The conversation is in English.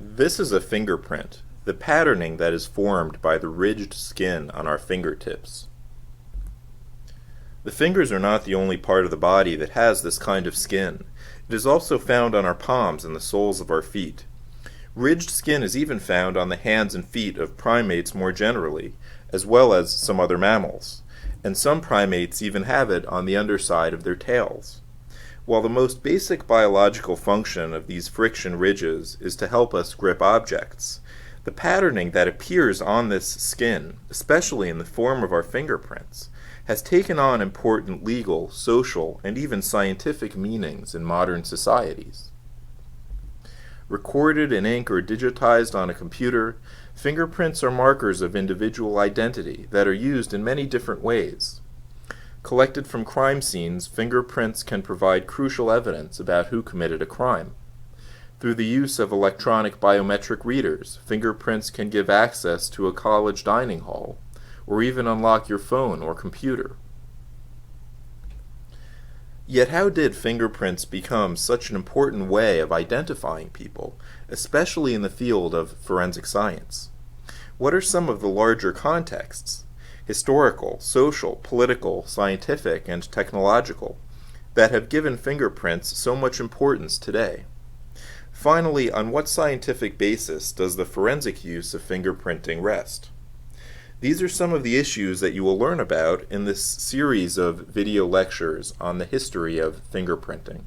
This is a fingerprint, the patterning that is formed by the ridged skin on our fingertips. The fingers are not the only part of the body that has this kind of skin. It is also found on our palms and the soles of our feet. Ridged skin is even found on the hands and feet of primates more generally, as well as some other mammals, and some primates even have it on the underside of their tails. While the most basic biological function of these friction ridges is to help us grip objects, the patterning that appears on this skin, especially in the form of our fingerprints, has taken on important legal, social, and even scientific meanings in modern societies. Recorded in ink or digitized on a computer, fingerprints are markers of individual identity that are used in many different ways. Collected from crime scenes, fingerprints can provide crucial evidence about who committed a crime. Through the use of electronic biometric readers, fingerprints can give access to a college dining hall, or even unlock your phone or computer. Yet how did fingerprints become such an important way of identifying people, especially in the field of forensic science? What are some of the larger contexts, historical, social, political, scientific, and technological, that have given fingerprints so much importance today? Finally, on what scientific basis does the forensic use of fingerprinting rest? These are some of the issues that you will learn about in this series of video lectures on the history of fingerprinting.